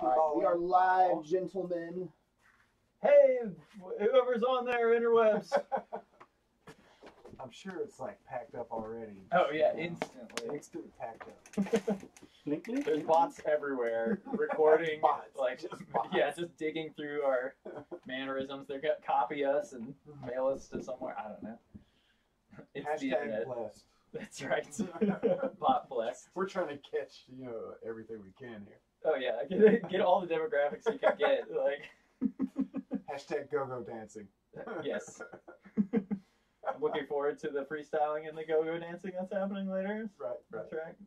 All right, we are live, gentlemen. Hey, whoever's on there, interwebs. I'm sure it's like packed up already. Oh yeah, instantly. Instant packed up. There's bots everywhere recording, Bots, like just bots. yeah, just digging through our mannerisms. They're gonna copy us and mail us to somewhere. I don't know. It's the Hashtag internet. blessed. That's right. Bot blessed. We're trying to catch, everything we can here. Oh yeah, get all the demographics you can get. Like Hashtag go-go dancing. yes. I'm looking forward to the freestyling and the go-go dancing that's happening later. Right.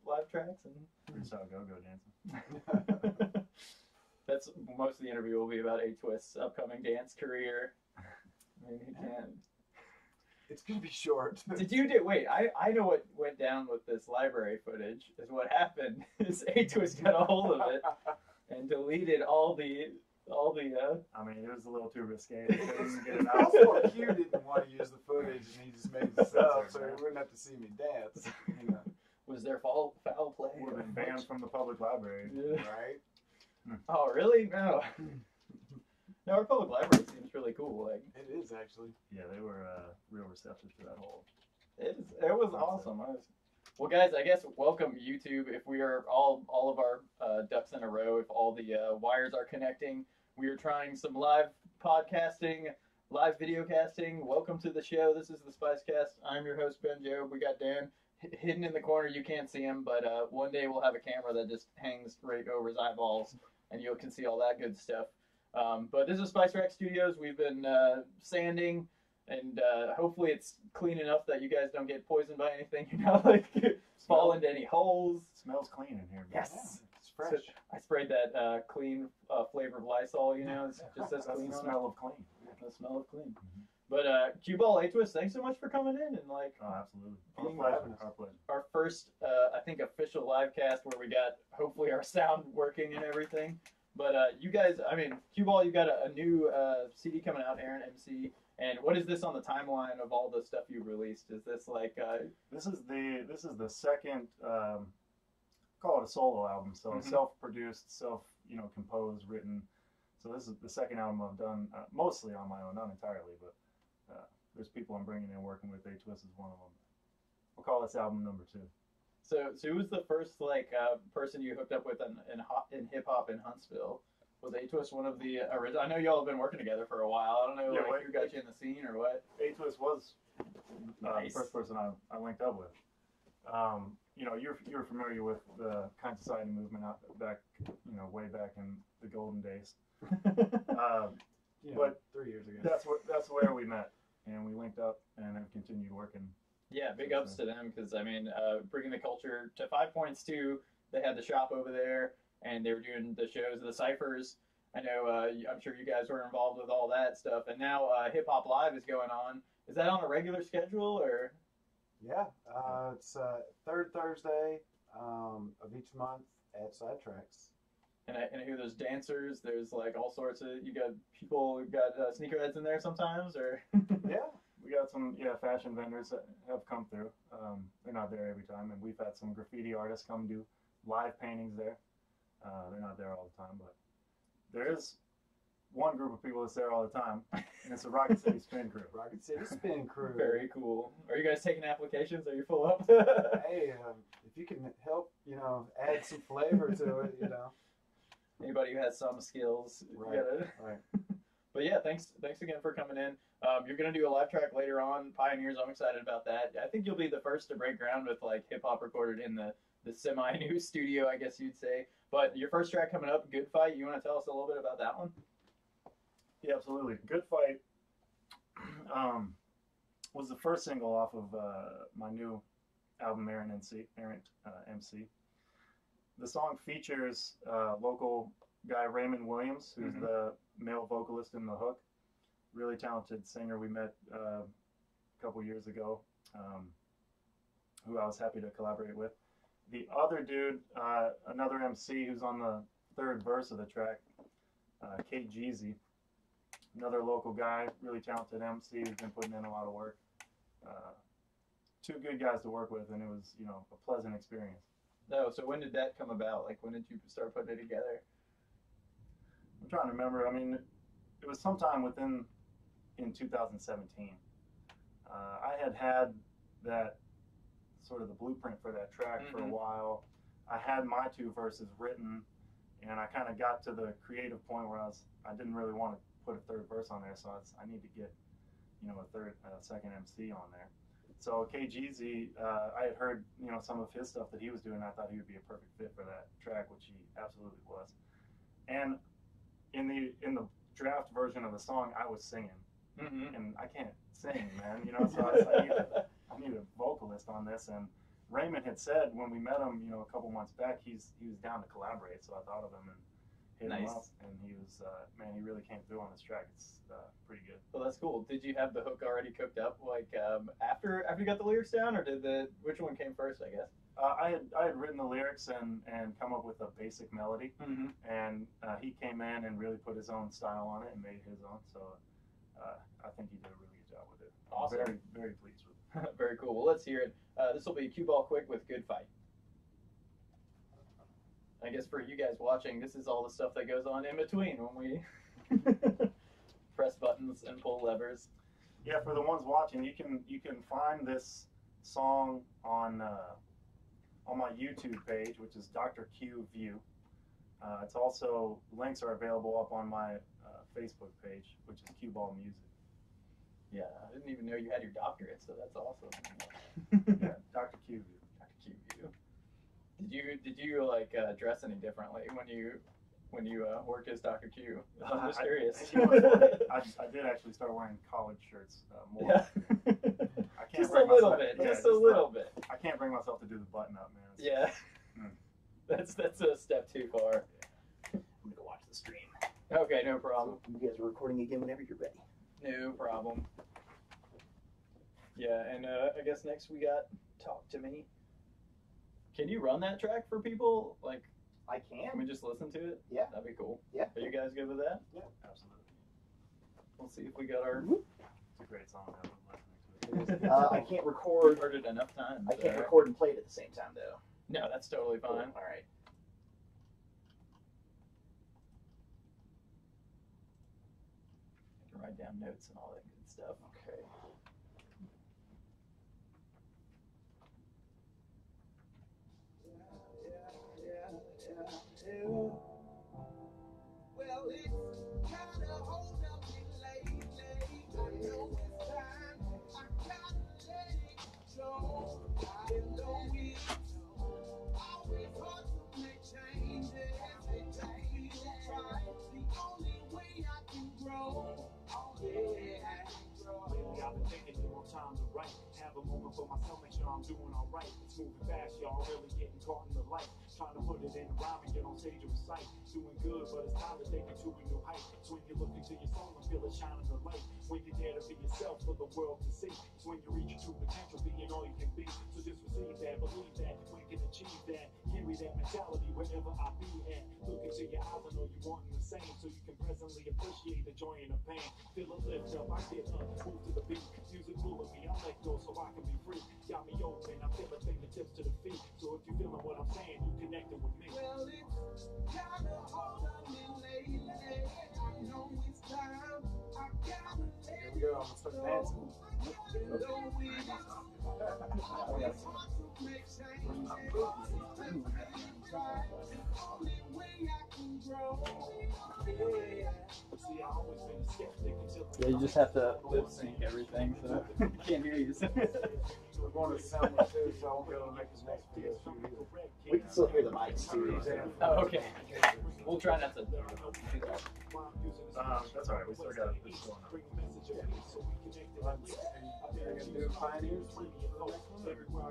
Live tracks and Freestyle go-go dancing. that's most of the interview will be about A-Twist's upcoming dance career. I mean, he can. It's gonna be short. Wait, I know what went down with this library footage. Is what happened is A-Twist got a hold of it and deleted all the. I mean, it was a little too risque to get it out. Also, Q didn't want to use the footage, and he just made this up, so he wouldn't have to see me dance. Was there foul play? Would have been banned from the public library. Yeah. Right? Oh really? No. No, our public library seems really cool. Like It is actually. Yeah, they were real receptive to that whole. it was awesome. Well, guys, I guess welcome YouTube. If we are all of our ducks in a row, if all the wires are connecting, we are trying some live podcasting, live video casting. Welcome to the show. This is the SpiceCast. I'm your host, Ben Job. We got Dan hidden in the corner. You can't see him, but one day we'll have a camera that just hangs right over his eyeballs, and you can see all that good stuff. But this is SpiceRack Studios. We've been sanding, and hopefully it's clean enough that you guys don't get poisoned by anything. You're not like fall into any holes. It smells clean in here. Yes. Yeah, it's fresh. So I sprayed that clean flavor of Lysol. It just says That's clean the on smell of clean. it. The smell of clean. But Q-Ball A-Twist, thanks so much for coming in and like Oh, absolutely. Being Our pleasure. Our pleasure. our first I think official live cast where we got hopefully our sound working and everything. But you guys, I mean, Q-Ball, you got a new CD coming out, Aaron MC. And what is this on the timeline of all the stuff you released? Is this like? This is the second. Call it a solo album. So self-produced, composed, written. So this is the second album I've done, mostly on my own, not entirely, but there's people I'm bringing in working with. A-Twist is one of them. We'll call this album number 2. So who was the first person you hooked up with in hip hop in Huntsville? Was A-Twist one of the original? I know y'all have been working together for a while. I don't know who got you in the scene or what. A-Twist was Nice. the first person I linked up with. You're familiar with the Kind Society movement back, way back in the golden days. But 3 years ago. That's where we met, and we linked up and have continued working. Yeah, big ups to them because I mean, bringing the culture to 5 Points too. They had the shop over there, and they were doing the shows, the ciphers. I know. I'm sure you guys were involved with all that stuff, and now Hip Hop Live is going on. Is that on a regular schedule or? Yeah, it's third Thursday of each month at Sidetracks. And I hear there's dancers. There's like all sorts of. You got people. Got sneakerheads in there sometimes, or. Yeah. We got some fashion vendors that have come through. They're not there every time, and we've had some graffiti artists come do live paintings there. They're not there all the time, but there is one group of people that's there all the time, and it's the Rocket City Spin Crew. Rocket City Spin Crew. Very cool. Are you guys taking applications? Are you full up? Hey, if you can help, add some flavor to it, Anybody who has some skills. Right. Right. But yeah, thanks again for coming in. You're gonna do a live track later on, Pioneers. I'm excited about that. I think you'll be the first to break ground with like hip hop recorded in the semi-new studio, I guess you'd say. But your first track coming up, Good Fight. You want to tell us a little bit about that one? Yeah, absolutely. Good Fight was the first single off of my new album, Aaron MC. The song features local guy Raymond Williams, who's the male vocalist in the hook. Really talented singer we met a couple years ago, who I was happy to collaborate with. The other dude, another MC who's on the third verse of the track, Kate Jeezy, another local guy, really talented MC who's been putting in a lot of work. Two good guys to work with, and it was, a pleasant experience. No, so when did that come about? Like, when did you start putting it together? trying to remember. I mean, it was sometime in 2017. I had that sort of the blueprint for that track for a while. I had my 2 verses written, and I kind of got to the creative point where I didn't really want to put a 3rd verse on there, so I need to get, you know, a second MC on there. So KGZ, I had heard, you know, some of his stuff that he was doing. I thought he would be a perfect fit for that track, which he absolutely was. And in the draft version of the song, I was singing, and I can't sing, man. You know, so I need a vocalist on this. And Raymond had said when we met him, you know, a couple months back, he was down to collaborate. So I thought of him and hit him up, and he was man, he really came through on this track. It's pretty good. Well, that's cool. Did you have the hook already cooked up, like after you got the lyrics down, or which one came first? I guess. I had written the lyrics and come up with a basic melody, and he came in and really put his own style on it and made it his own. So I think he did a really good job with it. Awesome. Very, very pleased with it. Very cool. Well, let's hear it. This will be Cue Ball Quick with Good Fight. I guess for you guys watching, this is all the stuff that goes on in between when we press buttons and pull levers. Yeah, for the ones watching, you can find this song on my YouTube page, which is Dr. Q View. It's also, links are available up on my Facebook page, which is Cue Ball Music. Yeah, I didn't even know you had your doctorate, so that's awesome. Yeah, Dr. Q View. Dr. Q View. Did you like dress any differently when you worked as Dr. Q? I'm just curious. I did actually start wearing collared shirts more. Yeah. I can't just a little bit. Yeah, just a little bit. I can't bring myself to do the button up, man. Yeah. That's a step too far. I'm gonna go watch the stream. Okay, no problem. So you guys are recording again whenever you're ready. No problem. Yeah, and I guess next we got Talk to Me. Can you run that track for people? Like, I can we just listen to it? Yeah. That'd be cool. Yeah. Are you guys good with that? Yeah, absolutely. We'll see if we got our. It's a great song. I love listening to it. I can't record. Heard it enough times. I can't record and play it at the same time, though. No, that's totally fine. Cool. All right. I can write down notes and all that good stuff. Okay. Well, it's kind of hold up me lately. I know it's time. I gotta let it go. I know it's always hard to make changes. It just feels right. The only way I can grow. Oh yeah, I can grow. Lately I've been taking more time to write. Have a moment for myself, make sure I'm doing alright. It's moving fast, y'all really getting caught in the light. Trying to put it in a rhyme and get on stage and recite. Doing good, but it's time to take it to a new height. So when you look into your soul and feel it shining the light. When you dare to be yourself for the world to see. It's when you reach your true potential, being all you can be. So just receive that, believe that, we can achieve that. Carry that mentality wherever I be at. Look into your eyes, I know you wanting the same. So you can presently appreciate the joy and the pain. Feel a lift up, I get up, move to the beat. Music full of me, I let go so I can be free. Got me open, I feel the fingertips to the feet. So if you feeling what I'm saying, you connecting with me. Well, it's kind of hold up me lately. I know it's time. I gotta let Here we go. I'm gonna start dancing. See, I always been a skeptic until Yeah, you just have to lip sync everything, so I can't hear you. We're going to sound like this, so I won't be able to make his next video shoot either. We can still hear the mics too. Oh, okay. We'll try not to. That's all right. We still got this going on. Are you gonna do Pioneers for the next one?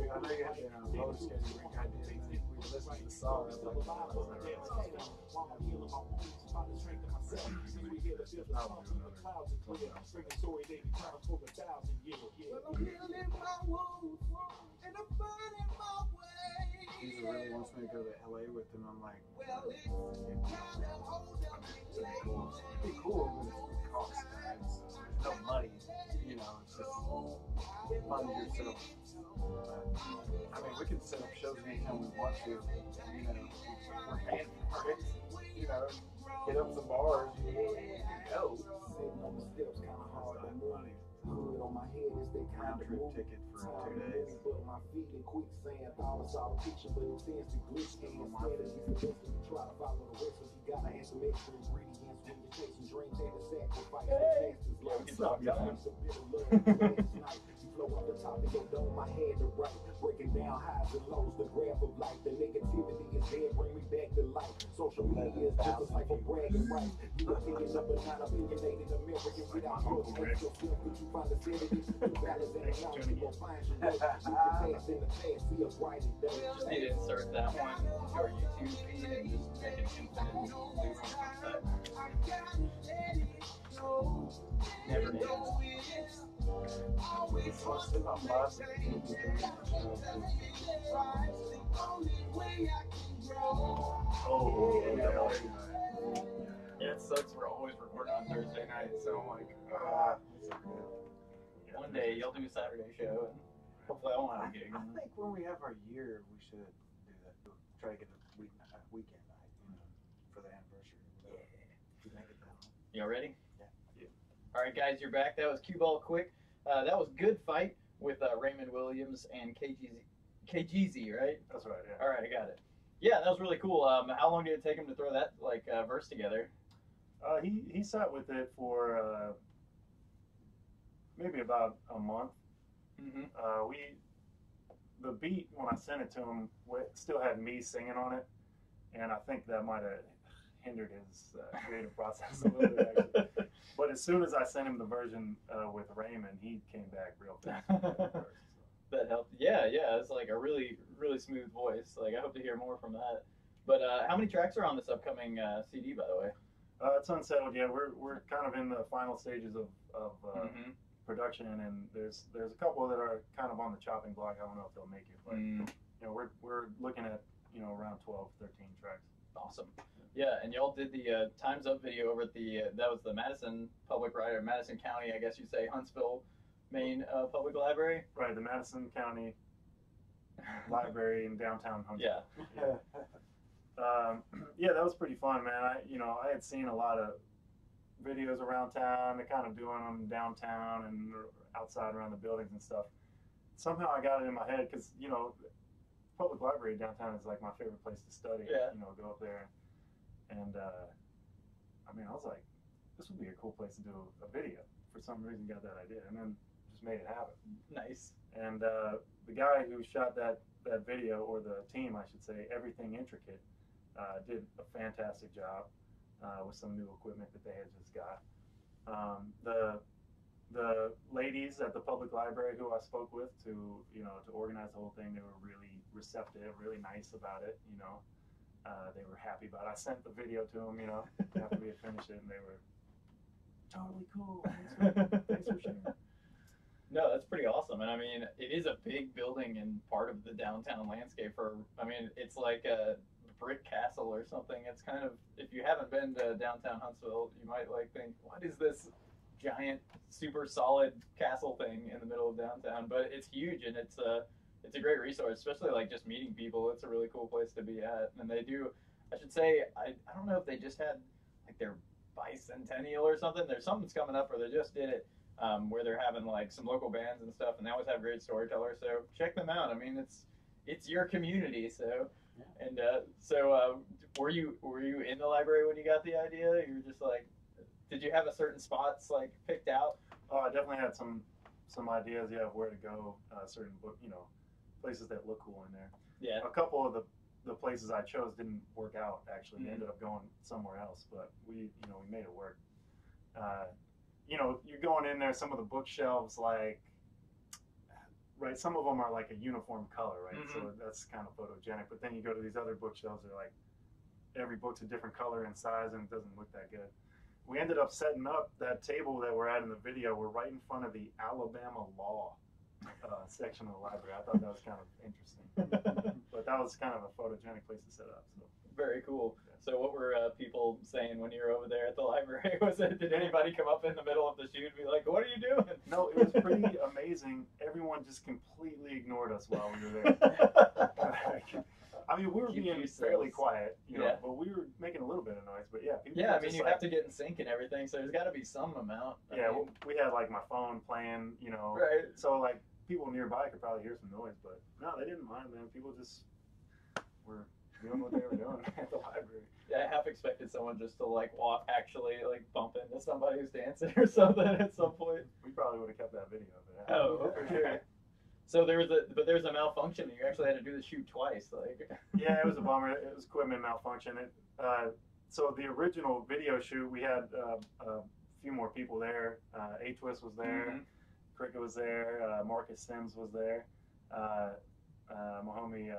I know you had the post schedule. I did. We listened to the song. I was like, Well, I'm healing my wounds and I'm finding my way. these are really one wants me to go to LA with him. I'm like, Well, it'd be cool, but it costs, right? So there's no money, you know, it's just fund yourself. I mean, we can set up shows anytime we want to, you know, we're paying for it, you know, hit up some bars, you go. sitting on the steps, kind of hard to move. Money. Hood on my head is they kind Round of trip move. ticket for Time 2 days. moving, but my feet in quicksand. Thought I saw the picture, but it tends to glitch. And instead of just investing, you try to follow the rest. So you gotta add some extra ingredients when you're chasing dreams and the sacrifice. Hey! The Yeah, we can talk about it. You flow off the top of your dome, my head to right. Breaking down highs and lows, the graph of life. The negativity is dead, bring me back to life. Social media is just a type of bragging rights. You opinion of a non-opinionated American without your yourself. Could you find the sanity? The balance and the knowledge, you gon' find your way. Look the past in the past, see a brighter day. Just need to insert that one into our YouTube feed and just make an infinite loop on that. Never ends. Oh, yeah. Yeah, it sucks. We're always recording on Thursday night, so I'm like, one day you'll do a Saturday show, and hopefully I won't have a gig. I think when we have our year, we should do that. Try to get a weekend night, you know, for the anniversary. Yeah. Make it that long. Y'all ready? Yeah. All right, guys, you're back. That was Cue Ball Quick. That was Good Fight with Raymond Williams and KGZ, right? That's right, yeah. All right, I got it. Yeah, that was really cool. How long did it take him to throw that verse together? He sat with it for maybe about a month. Mm-hmm. The beat, when I sent it to him, still had me singing on it, and I think that might have hindered his creative process a little bit, actually. But as soon as I sent him the version with Raymond, he came back real fast. That helped. Yeah, it's like a really, really smooth voice. Like, I hope to hear more from that. But how many tracks are on this upcoming CD, by the way? It's unsettled. Yeah, we're kind of in the final stages of production, and there's a couple that are kind of on the chopping block. I don't know if they'll make it, but you know, we're looking at, you know, around 12, 13 tracks. Awesome. Yeah, and y'all did the Time's Up video over at that was the Madison Madison County, I guess you'd say, Huntsville, Maine Public Library. Right, the Madison County Library in downtown Huntsville. Yeah. Yeah, that was pretty fun, man. I had seen a lot of videos around town. They're kind of doing them downtown and outside around the buildings and stuff. Somehow I got it in my head because, you know, public library downtown is like my favorite place to study. Yeah. You know, go up there. And I mean, I was like, this would be a cool place to do a video. For some reason, got that idea, and then just made it happen. Nice. And the guy who shot that video, or the team, I should say, Everything Intricate, did a fantastic job with some new equipment that they had just got. The ladies at the public library who I spoke with to organize the whole thing, they were really receptive, really nice about it. You know, they were happy about it. I sent the video to them, you know, after we had finished it, and they were totally cool. Thanks for sharing. No, that's pretty awesome. And I mean, it is a big building and part of the downtown landscape it's like a brick castle or something. It's kind of, if you haven't been to downtown Huntsville, you might think, what is this giant, super solid castle thing in the middle of downtown? But it's huge, and it's a great resource, especially like just meeting people. It's a really cool place to be at. And they do, I should say, I don't know if they just had like their bicentennial or something. There's something's coming up, or they just did it, where they're having like some local bands and stuff, and they always have great storytellers. So check them out. I mean, it's your community. So, yeah. And were you in the library when you got the idea? You were just like, did you have a certain spots like picked out? Oh, I definitely had some ideas, yeah, of where to go. Certain places that look cool in there. Yeah. A couple of the places I chose didn't work out, actually. Mm-hmm. We ended up going somewhere else, but we made it work. You're going in there, some of the bookshelves, like, right, some of them are like a uniform color, right? Mm-hmm. So that's kind of photogenic. But then you go to these other bookshelves, they're like, every book's a different color and size, and it doesn't look that good. We ended up setting up that table that we're at in the video. We're right in front of the Alabama Law section of the library. I thought that was kind of interesting. But that was kind of a photogenic place to set up. So. Very cool. So what were people saying when you were over there at the library? Did anybody come up in the middle of the shoot and be like, "What are you doing?" No, it was pretty amazing. Everyone just completely ignored us while we were there. I mean, we were being fairly quiet, you know, but we were making a little bit of noise. But yeah, people I mean, you have to get in sync and everything, so there's got to be some amount. Yeah, we had like my phone playing, you know, right. So like people nearby could probably hear some noise, but no, they didn't mind, man. People just were doing what they were doing at the library. Yeah, I half expected someone just to like actually like bump into somebody who's dancing or something at some point. We probably would have kept that video of it. Oh, for sure. So there was a malfunction. You actually had to do the shoot twice, like. Yeah, it was a bummer. It was equipment malfunction. So the original video shoot, we had a few more people there. A-Twist was there, Cricket was there, Marcus Sims was there, my homie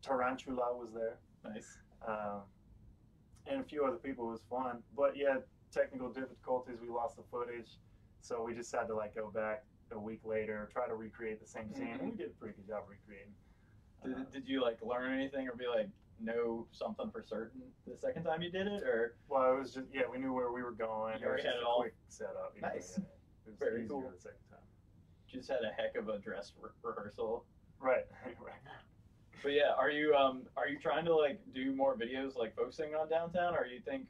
Tarantula was there. Nice. And a few other people. It was fun, but yeah, technical difficulties. We lost the footage, so we just had to like go back a week later, try to recreate the same scene, and we did a pretty good job recreating. Did you like learn anything or be like know something for certain the second time you did it, or? Well, it was just we knew where we were going. You already had it all. Quick setup. Nice. It was very easier cool. the second time. Just had a heck of a dress rehearsal. Right. But yeah, are you trying to like do more videos like focusing on downtown, or are you going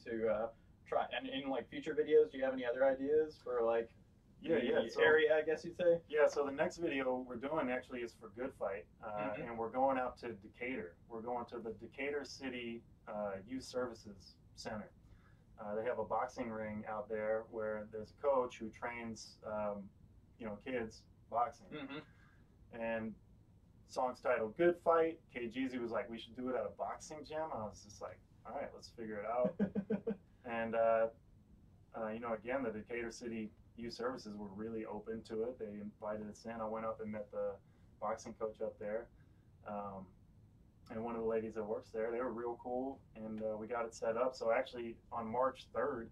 to try and in like future videos? Do you have any other ideas for like? So, area, I guess you'd say. Yeah, so the next video we're doing actually is for Good Fight, and we're going out to Decatur. We're going to the Decatur City Youth Services Center. They have a boxing ring out there where there's a coach who trains, kids boxing. And song's titled Good Fight. KGZ was like, we should do it at a boxing gym. I was just like, all right, let's figure it out. And, again, the Decatur City Youth Services were really open to it. They invited us in. I went up and met the boxing coach up there, and one of the ladies that works there. They were real cool, and we got it set up. So actually, on March 3rd,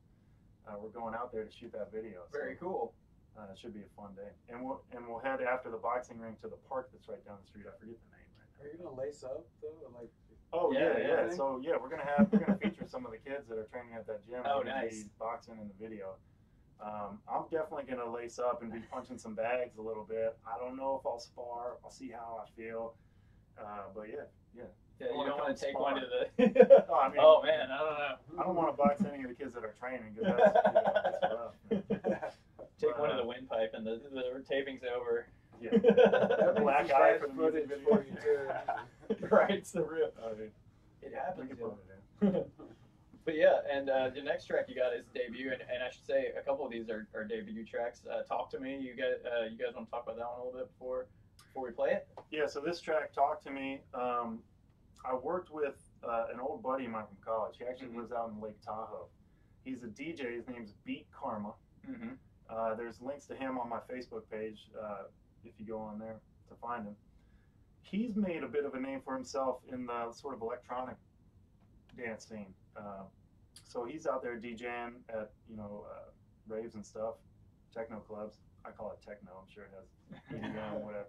we're going out there to shoot that video. Very cool. It should be a fun day, and we'll head after the boxing ring to the park that's right down the street. I forget the name right now. Are you gonna lace up though, like? Oh yeah. So yeah, we're gonna feature some of the kids that are training at that gym. Oh, nice. Be boxing in the video. I'm definitely going to lace up and be punching some bags a little bit. I don't know if I'll spar. I'll see how I feel. But yeah. Yeah, you don't want to take one to the... oh, man, I don't know. I don't want to box any of the kids that are training because that's rough. Take one to the windpipe and the taping's over. Yeah. Black eye for the music video. Right, it's the real... Oh, dude. It happens. But yeah, and the next track you got is debut, and I should say a couple of these are debut tracks. Talk to Me. You guys want to talk about that one a little bit before we play it? Yeah. So this track, Talk to Me. I worked with an old buddy of mine from college. He actually lives out in Lake Tahoe. He's a DJ. His name's Beat Karma. There's links to him on my Facebook page if you go on there to find him. He's made a bit of a name for himself in the sort of electronic dance scene. So he's out there DJing at raves and stuff, techno clubs. I call it techno. I'm sure it has EDM, whatever.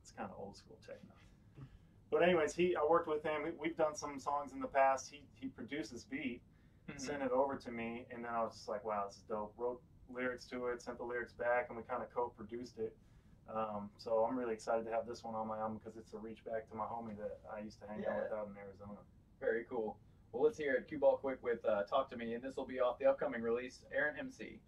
It's kind of old school techno. But anyways, I worked with him. We've done some songs in the past. He produced this beat, sent it over to me, and then I was just like, wow, this is dope. Wrote lyrics to it, sent the lyrics back, and we kind of co-produced it. So I'm really excited to have this one on my album because it's a reach back to my homie that I used to hang out with out in Arizona. Very cool. Well, let's hear it. Cue Ball Quick with Talk to Me, and this will be off the upcoming release, Aaron MC.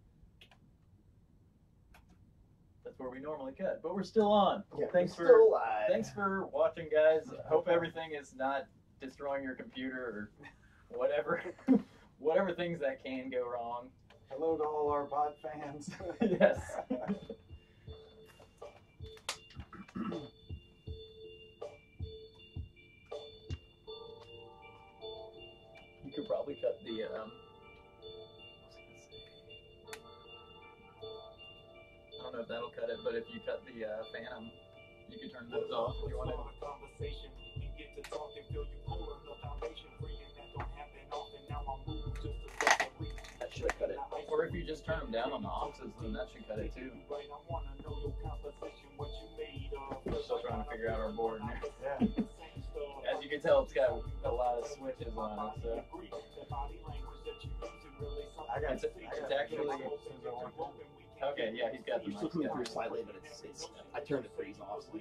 That's where we normally cut, but we're still on. Yeah, thanks for watching, guys. Hope everything is not destroying your computer or whatever things that can go wrong. Hello to all our bot fans. Yes. You could probably cut the I don't know if that'll cut it, but if you cut the Phantom, you could turn those off if you wanted. I should have cut it. Or if you just turn them down on the auxes, then that should cut it too. We're still trying to figure out our board. Yeah. As you can tell, it's got a lot of switches on it, so. It's actually. Okay, yeah, he's got the You mic. still coming through slightly, but it's I turned it freeze off. So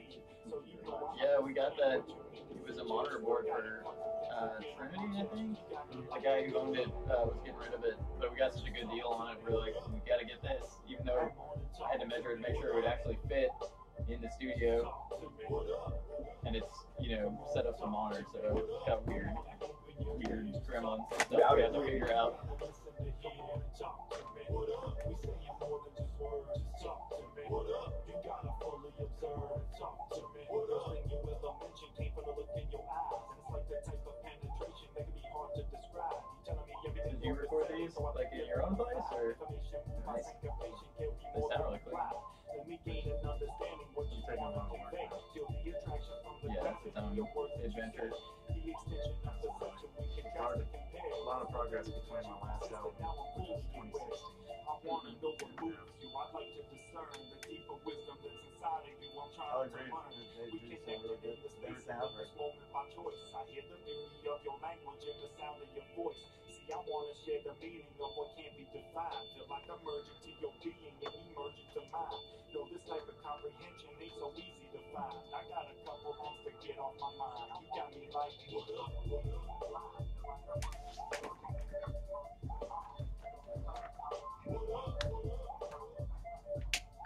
Yeah, we got that. It was a monitor board for Trinity, I think. The guy who owned it was getting rid of it, but we got such a good deal on it. We're like, we gotta get this, even though I had to measure it to make sure it would actually fit in the studio. And it's, set up to monitor, so it's got weird gremlins and stuff we have to figure out. Did you record these like in your own place, or? Nice. They sound really clean. I'm taking a lot of work now. Yeah, it's its own adventure. A lot of progress between my last album, which was 2016. I'll agree. They do sound really good. They sound right. I wanna share the meaning of what can't be defined. Feel like I'm merging to your being and emerging to mine. Yo, this type of comprehension ain't so easy to find. I got a couple things to get off my mind. You got me like, what up?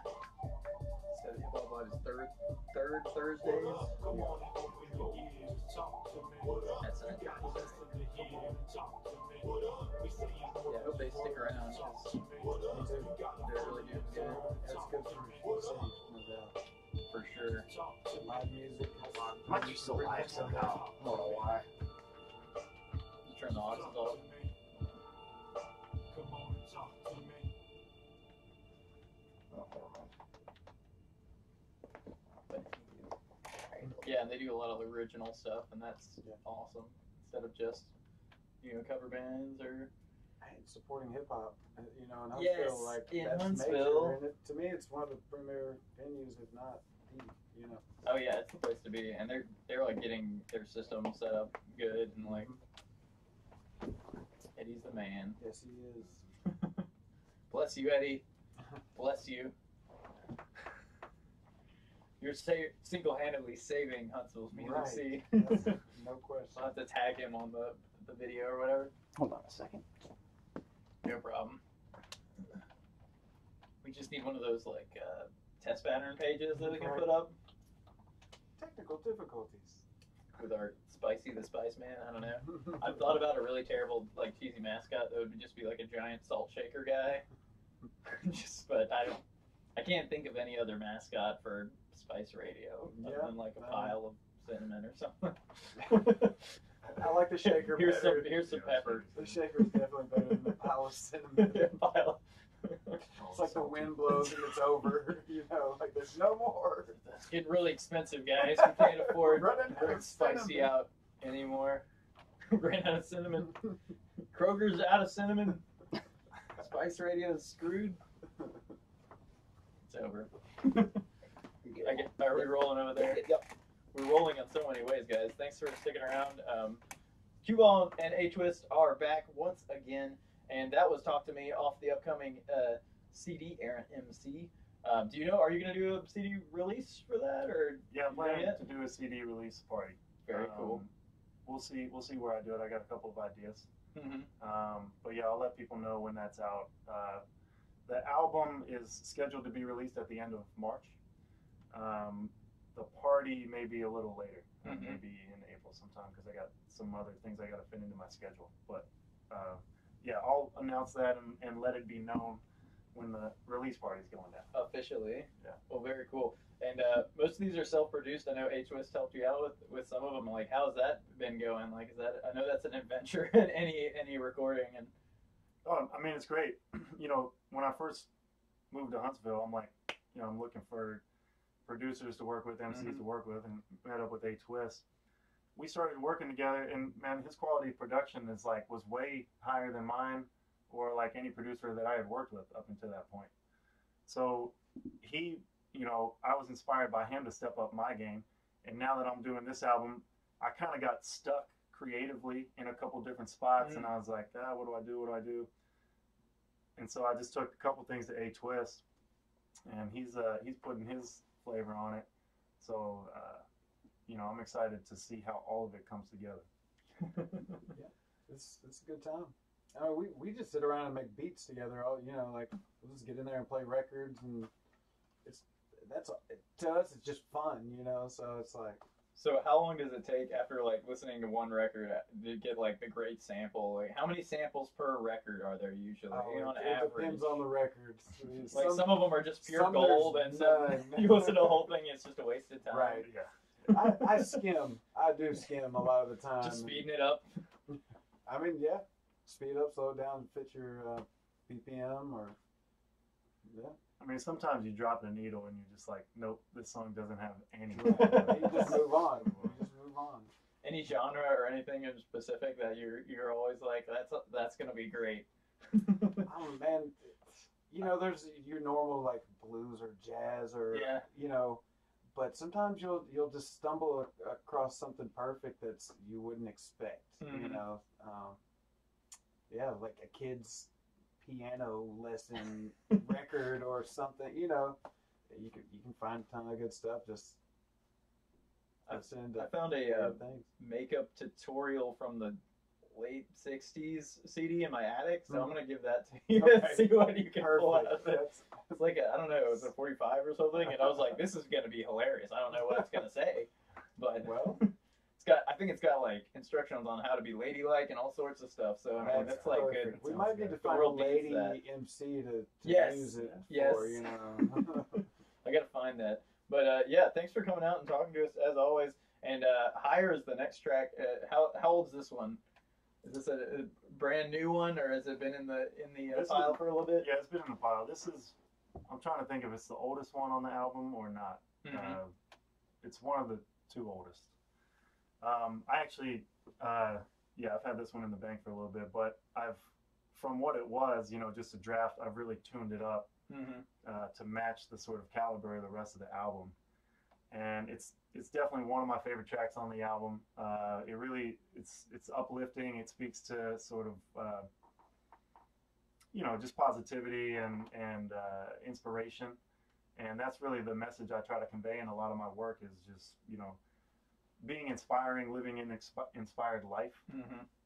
So hip hop live is third Thursdays. That's it. Yeah, I hope they stick around. 'Cause they're really doing good. That's good for the city, no doubt. For sure. Live music. might be still live somehow. I don't know why. You turn the auxes off. Oh, never mind. Yeah, and they do a lot of the original stuff, and that's awesome. Instead of just, cover bands or. Supporting hip hop, and Huntsville, Yes, like in that's Huntsville. major. And to me, it's one of the premier venues, if not the, Oh yeah, it's the place to be, and they're like getting their system set up good, and like Eddie's the man. Yes, he is. Bless you, Eddie. Bless you. You're single-handedly saving Huntsville's music Right. scene. That's, no question. I'll have to tag him on the video or whatever. Hold on a second. No problem. We just need one of those like test pattern pages that we can put up Technical difficulties. with our Spicy the Spice Man. I don't know. I've thought about a really terrible like cheesy mascot that would just be like a giant salt shaker guy. But I can't think of any other mascot for Spice Radio other than like a pile of cinnamon or something. I like the shaker Here's better. Here's some peppers. The shaker's definitely better than the pile of cinnamon. It's like the wind blows and it's over. Like there's no more. It's getting really expensive, guys. We can't afford Running out of Spicy cinnamon. out anymore. Ran out of cinnamon. Kroger's out of cinnamon. Spice Radio's screwed. It's over. Are we rolling over there? Yep. We're rolling in so many ways, guys. Thanks for sticking around. Q-Ball and A-Twist are back once again, and that was Talk to Me off the upcoming CD, Aaron MC. Do you know, are you going to do a CD release for that, or? Yeah, I'm you know planning yet? to do a CD release party. Very cool. We'll see where I do it. I got a couple of ideas. Mm-hmm. But yeah, I'll let people know when that's out. The album is scheduled to be released at the end of March. The party may be a little later, maybe in April sometime, because I got some other things I got to fit into my schedule. But yeah, I'll announce that and let it be known when the release party is going down. Officially. Yeah. Well, very cool. And most of these are self-produced. I know H-Twist helped you out with some of them. Like, how's that been going? Like, I know that's an adventure in any recording. And Oh, I mean, it's great. When I first moved to Huntsville, I'm like, I'm looking for producers to work with, MCs to work with, and met up with A-Twist. We started working together, and man, his quality of production was way higher than mine, or like any producer that I had worked with up until that point. So he, you know, I was inspired by him to step up my game. And now that I'm doing this album, I kind of got stuck creatively in a couple different spots, and I was like, what do I do? What do I do? And so I just took a couple things to A Twist, and he's putting his flavor on it. So you know, I'm excited to see how all of it comes together. Yeah, it's a good time. I mean, we just sit around and make beats together. All, you know, like we'll just get in there and play records, and to us it's just fun, you know. So it's like. So how long does it take after like listening to one record to get like the great sample? Like how many samples per record are there usually? On It average, depends on the records. I mean, like some of them are just pure some gold, there's and some you listen to the whole thing, it's just a waste of time. Right. Yeah. I skim. I do skim a lot of the time. Just speeding it up. I mean, yeah. Speed up, slow down, fit your BPM, or yeah. I mean, sometimes you drop the needle and you're just like, nope, this song doesn't have any. You just move on. You just move on. Any genre or anything in specific that you're always like, that's gonna be great. Oh man, you know, there's your normal like blues or jazz or you know, but sometimes you'll just stumble across something perfect that's you wouldn't expect. You know, yeah, like a kid's piano lesson record or something. You know, you can find a ton of good stuff. Just I found a things. makeup tutorial from the late 60s CD in my attic, so I'm going to give that to you. See what you can pull out of it. It's like, I don't know, it was a 45 or something, and I was like, this is going to be hilarious. I don't know what it's going to say, but well, I think it's got like instructions on how to be ladylike and all sorts of stuff, so I mean, that's like good. We might need to find a lady MC to use it for, you know. I got to find that. But yeah, thanks for coming out and talking to us as always. And Higher is the next track. How old is this one? Is this a brand new one, or has it been in the pile for a little bit? Yeah, it's been in the pile. This is, I'm trying to think if it's the oldest one on the album or not. It's one of the two oldest. I actually, yeah, I've had this one in the bank for a little bit, but from what it was, you know, just a draft, I've really tuned it up to match the sort of caliber of the rest of the album. And it's definitely one of my favorite tracks on the album. It really, it's uplifting. It speaks to sort of, you know, just positivity and inspiration. And that's really the message I try to convey in a lot of my work, is just, you know, being inspiring, living an inspired life.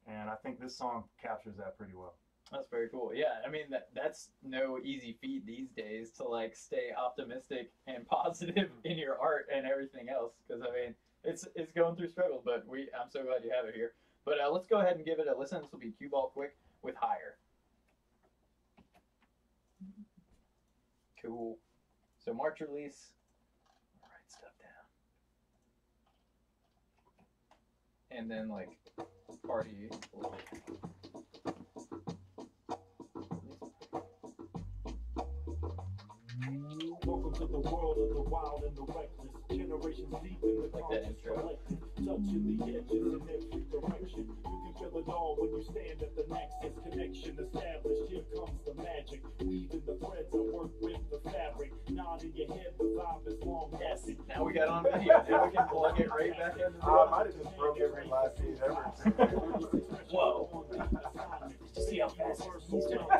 And I think this song captures that pretty well. That's very cool. Yeah, I mean, that's no easy feat these days to like stay optimistic and positive in your art and everything else, because I mean, it's going through struggles, but I'm so glad you have it here. But let's go ahead and give it a listen. This will be Cue Ball Quick with Higher. Cool. So March release. I'll write stuff down. And then like party. Welcome to the world of the wild and the reckless. Generations deep in the conscious collective. Touching the edges in every direction. You can feel it all when you stand at the nexus. Connection established, here comes the magic. Weaving the threads, I work with the fabric. Nod in your head, the vibe is long lasting. Now we got on video. Now we can plug it right back into the I might have just broke every live feed ever. Whoa. Did you see how fast he's doing? I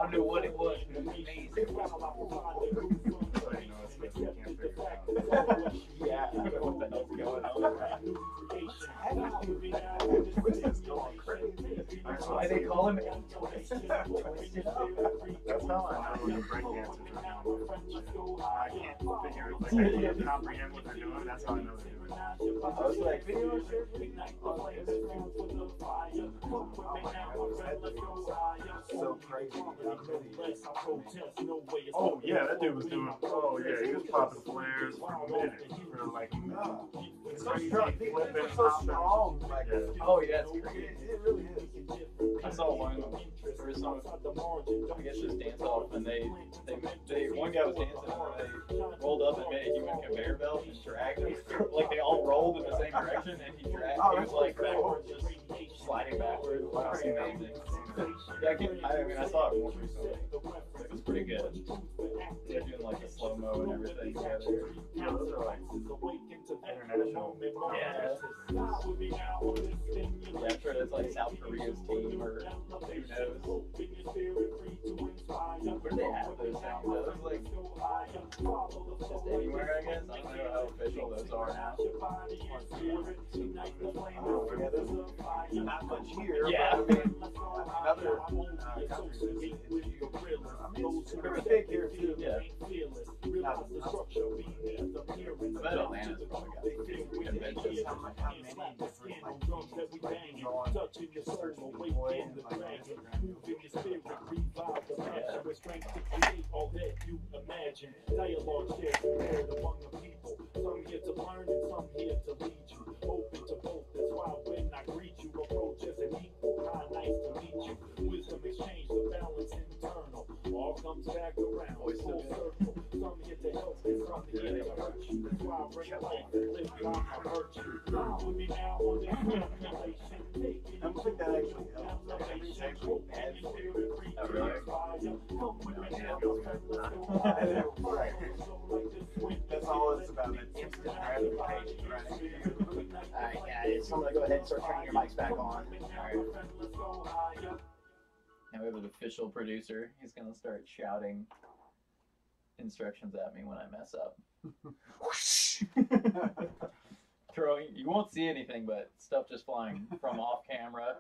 don't know what it was, but it was amazing. Yeah, I don't know what the hell's going on. That's why they call him Twisted. That's how I know the breakdancers are doing. I can't figure it. Like, I can't comprehend what they're doing. That's how I know they're doing it. I was like, So crazy. Oh yeah, that dude was doing. Oh yeah, he was popping flares for a minute. For like It's so strong. It's so strong. Like, oh yeah, it's crazy. It really is. I saw one. There was some, I guess, just dance off, and they one guy was dancing, and they rolled up and made a human conveyor belt and dragged him. Like they all rolled in the same direction, and he dragged. He was like backwards, just sliding backwards. It was I've pretty seen that. amazing. Yeah, I saw it more recently. It was pretty good. They're doing like the slow mo and everything together. Yeah, those are like international. Yeah. Yeah, I'm sure that's like South Korea's team or who knows. Where do they have those sounds? Are those like just anywhere, I guess? I don't know how official those are now. Yeah, there's not much here. Yeah. But, I mean, other countries, it's huge. I mean, it's pretty big here too. Yeah. Not I bet Atlanta's probably got some conventions. how many different like teams like join search for boy and like All that you imagine, dialogue shared among the people. Some here to learn and some here to lead you. Open to both, that's why when I greet you, approach as an equal. Hi, nice to meet you. Wisdom exchange, the balance internal. All comes back around, full circle. Some here to help and some here to hurt you. That's why I bring life and live by my virtue. Ride with me now on this formulation. I don't think that actually helps. I think it's actually bad for you. Oh, really? That's all it's about. It's instant gratification, right? Alright, guys, I'm gonna go ahead and start turning your mics back on. Alright. Now we have an official producer. He's gonna start shouting instructions at me when I mess up. Throwing, you won't see anything, but stuff just flying from off camera.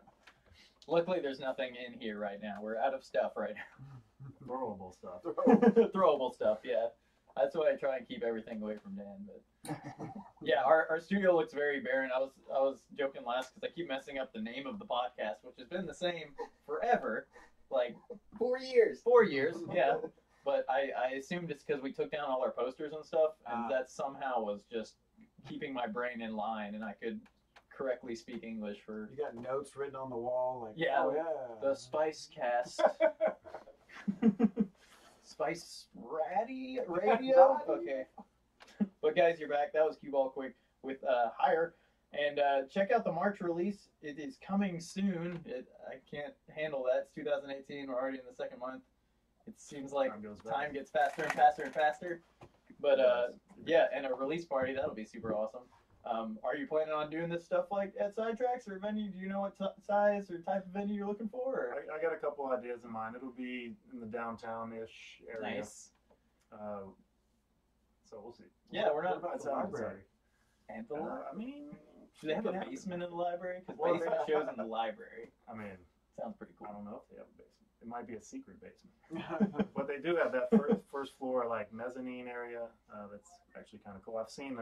Luckily, there's nothing in here right now. We're out of stuff right now. Throwable stuff. Throwable stuff, yeah. That's why I try and keep everything away from Dan. But yeah, our studio looks very barren. I was joking last because I keep messing up the name of the podcast, which has been the same forever, like 4 years. 4 years, yeah. But I assumed it's because we took down all our posters and stuff, and that somehow was just keeping my brain in line, and I could correctly speak English for. You got notes written on the wall, like Yeah, oh yeah, the SpiceCast. SpiceRack Radio? Okay. But guys, you're back. That was Cue Ball Quick with Hire. And check out the March release. It is coming soon. I can't handle that. It's 2018. We're already in the second month. It seems like time gets faster and faster and faster. But yeah, and a release party, that'll be super awesome. Are you planning on doing this stuff like at Sidetracks or venue? Do you know what size or type of venue you're looking for? Or? I got a couple ideas in mind. It'll be in the downtown-ish area. Nice. So we'll see. Yeah, we're not. about the library? And the I mean, do they have a basement in the library? Because basement shows in the library. I mean, sounds pretty cool. I don't know if they have a basement. It might be a secret basement. But they do have that first floor like mezzanine area. That's actually kind of cool. I've seen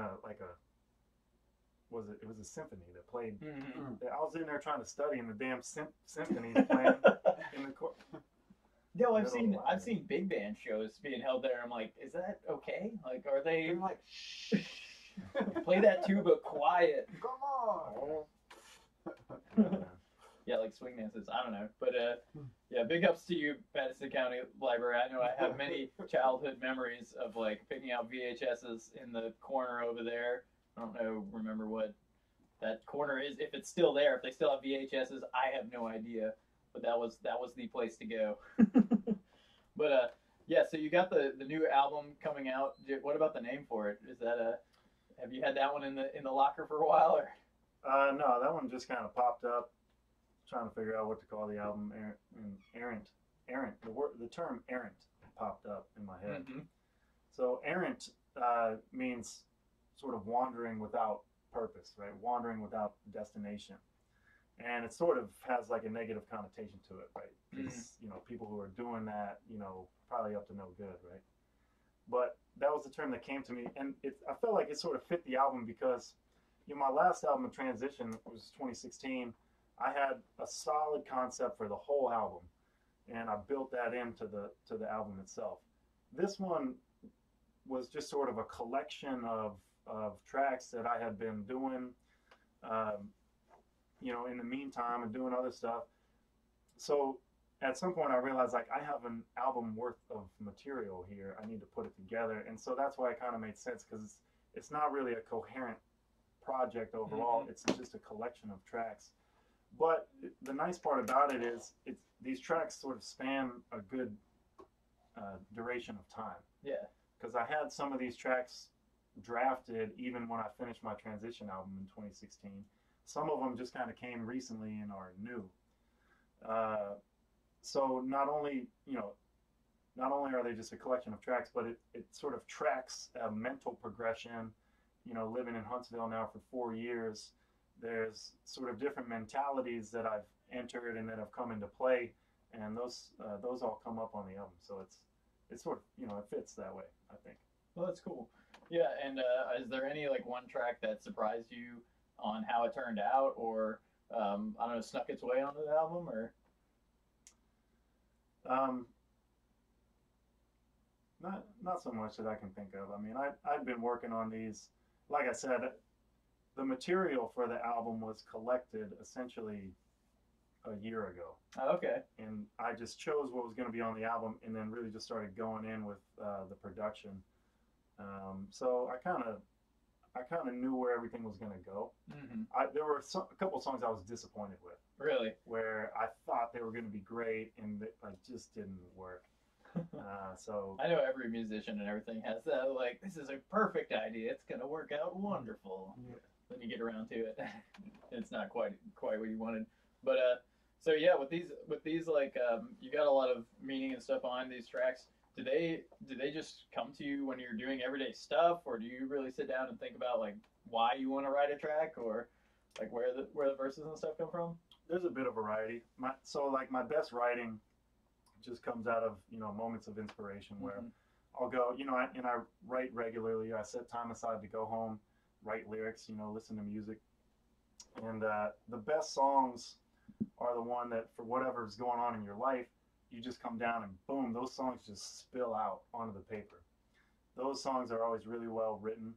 it was a symphony that played. Mm-hmm. I was in there trying to study, and the damn symphony playing in the court. No, I've seen big band shows being held there. I'm like, is that okay? Like, are they They're like, shh, play that tuba quiet? come on. Yeah, like swing dances. I don't know, but yeah, big ups to you, Madison County Library. I know I have many childhood memories of like picking out VHSs in the corner over there. I don't remember what that corner is. If it's still there, if they still have VHSs, I have no idea. But that was the place to go. But yeah, so you got the new album coming out. What about the name for it? Is that have you had that one in the locker for a while or? No, that one just kind of popped up. Trying to figure out what to call the album. Errant. The term errant popped up in my head. Mm-hmm. So errant means sort of wandering without purpose, right? Wandering without destination. And it sort of has like a negative connotation to it, right? Because, people who are doing that, probably up to no good, right? But that was the term that came to me. And I felt like it sort of fit the album because, my last album, Transition, was 2016. I had a solid concept for the whole album, and I built that into the album itself. This one was just sort of a collection of tracks that I had been doing, in the meantime and doing other stuff. So at some point I realized like I have an album worth of material here. I need to put it together. And so that's why it kind of made sense because it's not really a coherent project overall. Mm-hmm. It's just a collection of tracks. But the nice part about it is these tracks sort of span a good duration of time. Yeah. Because I had some of these tracks drafted even when I finished my transition album in 2016. Some of them just kind of came recently and are new. So not only are they just a collection of tracks, but it sort of tracks a mental progression. Living in Huntsville now for 4 years, there's sort of different mentalities that I've entered and that have come into play, and those all come up on the album. So it's sort of, it fits that way, I think. Well, that's cool. Yeah, and is there any like one track that surprised you on how it turned out, or I don't know, snuck its way onto the album, or? Not so much that I can think of. I mean, I'd been working on these, like I said, the material for the album was collected essentially a year ago. Oh, okay. And I just chose what was going to be on the album, and then really just started going in with the production. So I kind of knew where everything was going to go. Mm-hmm. There were a couple songs I was disappointed with. Really? Where I thought they were going to be great, and they just didn't work. So I know every musician and everything has that, like, this is a perfect idea, it's going to work out wonderful. Yeah. Then you get around to it, it's not quite what you wanted. But so yeah, with these like you got a lot of meaning and stuff on these tracks. Do they just come to you when you're doing everyday stuff, or do you really sit down and think about like why you want to write a track, or like where the verses and stuff come from? There's a bit of variety. My best writing just comes out of moments of inspiration where I'll go, and I write regularly. I set time aside to go home, write lyrics, listen to music, and the best songs are the one that, for whatever's going on in your life, you just come down and boom, those songs just spill out onto the paper. Those songs are always really well written.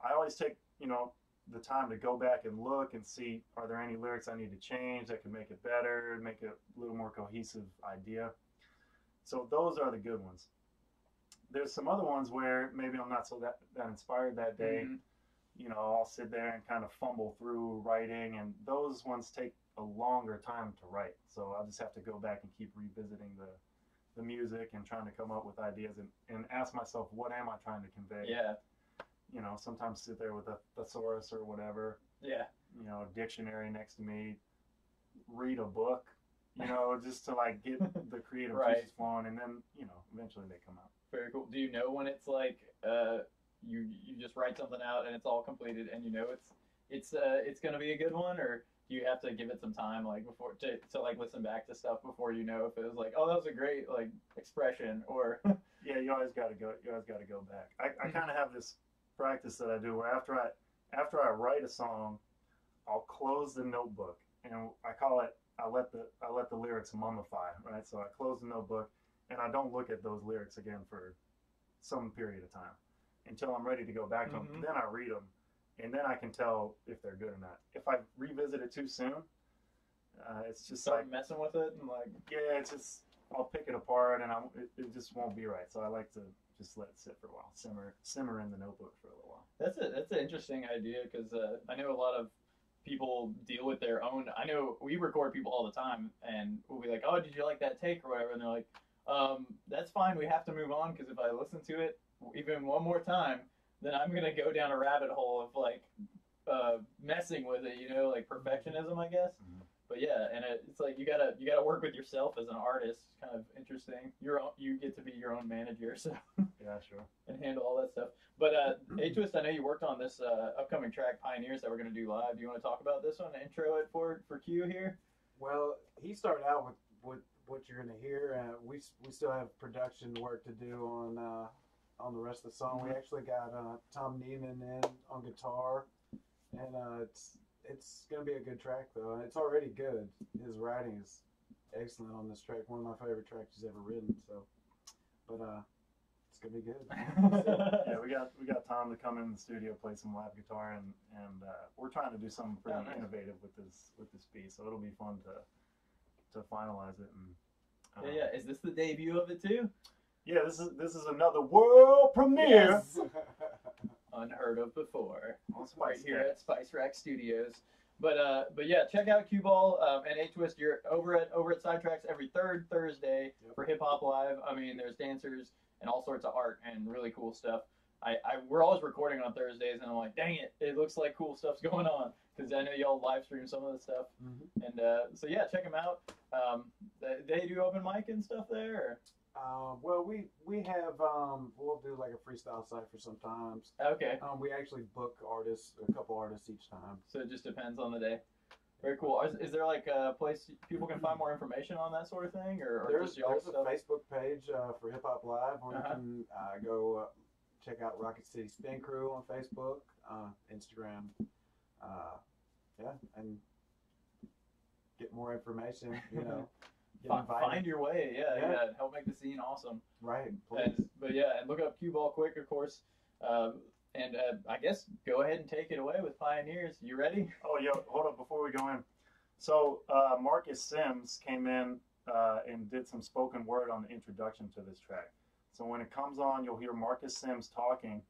I always take the time to go back and look and see, are there any lyrics I need to change that could make it better, make it a little more cohesive idea. So those are the good ones. There's some other ones where maybe I'm not so that inspired that day. Mm-hmm. I'll sit there and kind of fumble through writing, and those ones take a longer time to write. So I'll just have to go back and keep revisiting the music and trying to come up with ideas and ask myself, what am I trying to convey? Yeah. Sometimes sit there with a thesaurus or whatever. Yeah. Dictionary next to me, read a book, just to like get the creative Right. juices flowing, and then, eventually they come out. Very cool. Do you know when it's like you just write something out and it's all completed and it's gonna be a good one, or do you have to give it some time like before to like listen back to stuff before you know if it was like, oh, that was a great like expression, or Yeah, you always got to go back. I kind of have this practice that I do where after I write a song, I'll close the notebook, and I let the lyrics mummify, right? So I close the notebook and I don't look at those lyrics again for some period of time until I'm ready to go back to them. Then I read them, and then I can tell if they're good or not. If I revisit it too soon, it's just start like messing with it and like, yeah, it's just, I'll pick it apart and it just won't be right. So I like to just let it sit for a while, simmer in the notebook for a little while. That's an interesting idea, because I know a lot of people deal with their own. I know we record people all the time, and we'll be like, oh, did you like that take or whatever, and they're like, that's fine, we have to move on, because if I listen to it even one more time, then I'm gonna go down a rabbit hole of like messing with it, like perfectionism, I guess. But yeah, and it's like you gotta work with yourself as an artist. It's kind of interesting. You get to be your own manager, so Yeah, sure. and handle all that stuff. But A-Twist, I know you worked on this upcoming track, Pioneers, that we're gonna do live. Do you want to talk about this one? Intro it for Q here. Well, he started out with what you're gonna hear. We still have production work to do on the rest of the song. We actually got Tom Neiman in on guitar, and it's gonna be a good track though. It's already good. His writing is excellent on this track. One of my favorite tracks he's ever written. So, but it's gonna be good. Yeah, we got Tom to come in the studio, play some live guitar, and we're trying to do something pretty innovative with this piece. So it'll be fun to finalize it. And Yeah. Is this the debut of it too? yeah, this is another world premiere. Yes. Unheard of before. On Right here SpiceCast. at SpiceRack Studios. But yeah, check out Cue Ball and A-Twist. You're over at SideTracks every third Thursday for Hip Hop Live. I mean, there's dancers and all sorts of art and really cool stuff. We're always recording on Thursdays, and I'm like, dang it, it looks like cool stuff's going on, because I know y'all live stream some of the stuff. And so yeah, check them out. They do open mic and stuff there. Well, we have we'll do like a freestyle cipher sometimes. Okay. We actually book artists, a couple artists each time. So it just depends on the day. Very cool. Is there like a place people can find more information on that sort of thing, or there's just y'all stuff? a Facebook page for Hip Hop Live where you can go check out Rocket City Spin Crew on Facebook, Instagram, and get more information. You know, find your way. Yeah. Help make the scene awesome. Right. And look up Cue Ball quick, of course. And I guess go ahead and take it away with Pioneers. You ready? Oh, yeah. Hold up before we go in. So Marcus Sims came in and did some spoken word on the introduction to this track. So when it comes on, you'll hear Marcus Sims talking.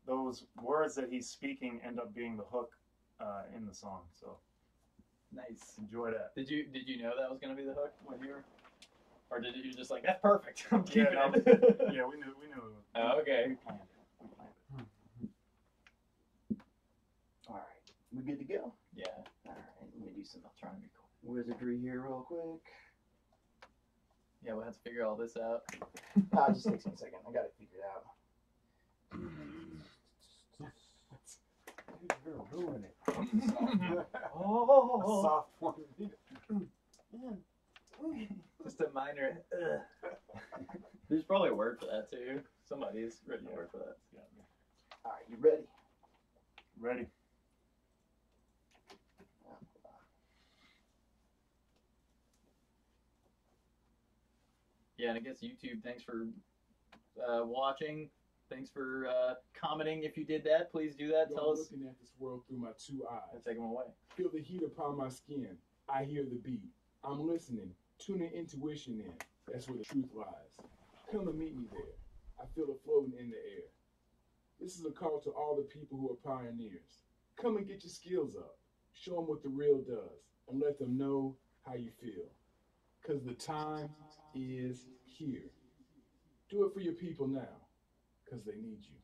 Those words that he's speaking end up being the hook in the song. So nice. Enjoy that. Did you know that was gonna be the hook when you were, or did you just like, that's perfect, I'm keeping it? Yeah, we knew. Oh, okay. We planned it. All right, we good to go? Yeah. All right, let me do some electronic wizardry here real quick. Yeah, we'll have to figure all this out. Just takes me a second. I got it figured out. You're ruining it. Oh, a soft one. Just a minor. There's probably a word for that too. Somebody's written a word for that. Yeah. All right, you ready? Ready. Yeah, and I guess YouTube, thanks for watching. Thanks for commenting. If you did that, please do that. Tell us. I'm looking at this world through my two eyes. Take them away. Feel the heat upon my skin. I hear the beat. I'm listening. Tuning intuition in. That's where the truth lies. Come and meet me there. I feel it floating in the air. This is a call to all the people who are pioneers. Come and get your skills up. Show them what the real does. And let them know how you feel. Because the time is here. Do it for your people now. Because they need you.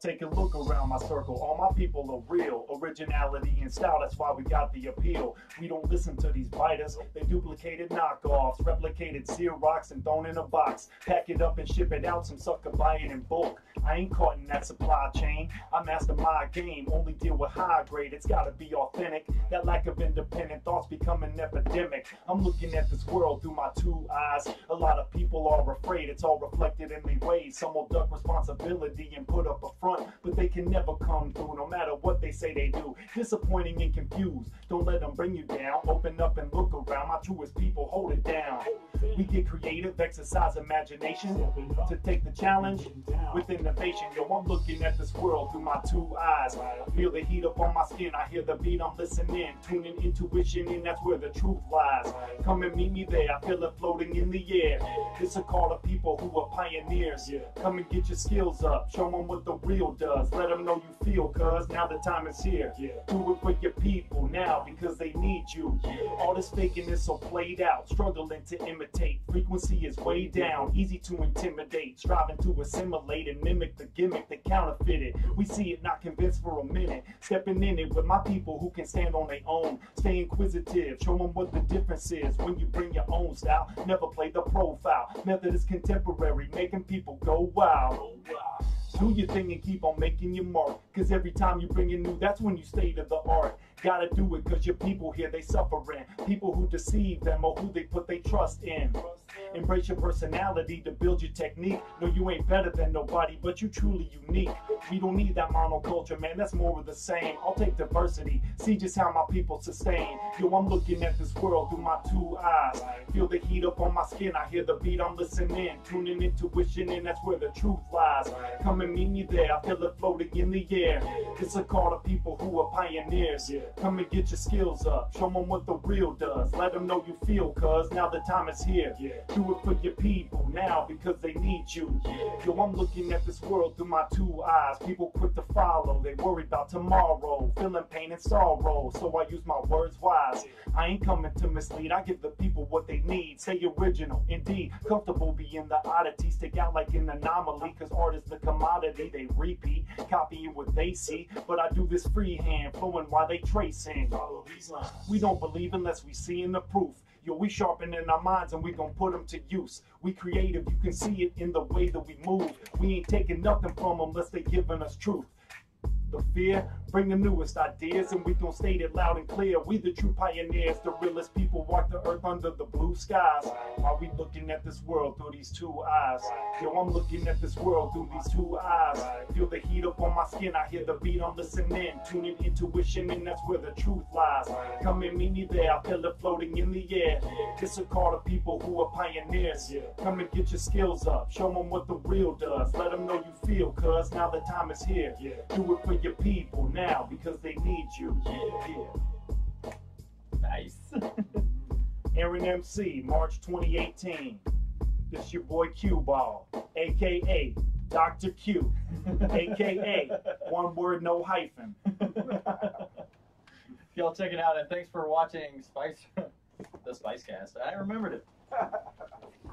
Take a look around my circle. All my people are real. Originality and style, that's why we got the appeal. We don't listen to these biters. They duplicated knockoffs, replicated Xerox and thrown in a box. Pack it up and ship it out, some sucker buy it in bulk. I ain't caught in that supply chain. I master my game, only deal with high grade. It's gotta be authentic. That lack of independent thoughts become an epidemic. I'm looking at this world through my two eyes. A lot of people are afraid, it's all reflected in their ways. Some will duck responsibility and put up a front, but they can never come through no matter what they say they do. Disappointing and confused, don't let them bring you down. Open up and look around, my truest people hold it down. We get creative, exercise imagination to take the challenge with innovation. Yo, I'm looking at this world through my two eyes. Feel the heat up on my skin, I hear the beat, I'm listening. Tuning intuition in, that's where the truth lies. Come and meet me there, I feel it floating in the air. It's a call to people who are pioneers. Come and get your skills up, show them what the real does. Let them know you feel, cuz now the time is here. Do it for your people now because they need you. All this faking is so played out, struggling to imitate. Frequency is way down, easy to intimidate. Striving to assimilate and mimic the gimmick that counterfeited. We see it, not convinced for a minute. Stepping in it with my people who can stand on their own. Stay inquisitive, show them what the difference is when you bring your own style. Never play the profile. Method is contemporary, making people go wild. Do your thing and keep on making your mark. Cause every time you bring in new, that's when you stay to the art. Gotta do it cause your people here, they suffering. People who deceive them or who they put their trust in. Embrace your personality to build your technique. No, you ain't better than nobody, but you truly unique. We don't need that monoculture, man, that's more of the same. I'll take diversity, see just how my people sustain. Yo, I'm looking at this world through my two eyes. Feel the heat up on my skin, I hear the beat, I'm listening. Tuning intuition in, that's where the truth lies. Come and meet me there, I feel it floating in the air. It's a call to people who are pioneers. Come and get your skills up. Show them what the real does. Let them know you feel, cuz now the time is here. Do it for your people now because they need you. Yo, I'm looking at this world through my two eyes. People quick to follow. They worry about tomorrow. Feeling pain and sorrow. So I use my words wise. I ain't coming to mislead. I give the people what they need. Stay original, indeed. Comfortable being the oddity. Stick out like an anomaly. Cause art is the commodity. They repeat, copying what they see. But I do this freehand, flowing while they tracing. Follow these lines. We don't believe unless we seeing the proof. Yo, we sharpening our minds and we gon' put them to use. We creative, you can see it in the way that we move. We ain't taking nothing from them unless they giving us truth. The fear, bring the newest ideas and we gon' state it loud and clear. We the true pioneers, the realest people walk the earth under the blue skies. While we looking at this world through these two eyes. Yo, I'm looking at this world through these two eyes. Feel the heat up on my skin, I hear the beat, I'm listening. Tuning intuition and that's where the truth lies. Come and meet me there, I feel it floating in the air. It's a call to people who are pioneers. Come and get your skills up, show them what the real does. Let them know you feel, cuz now the time is here. Do it for your people now because they need you. Nice. Aaron MC, March 2018. This your boy Q Ball, aka Dr. Q, aka one word no hyphen. Y'all check it out, and thanks for watching the SpiceCast. I remembered it.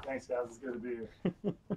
Thanks guys, it's good to be here.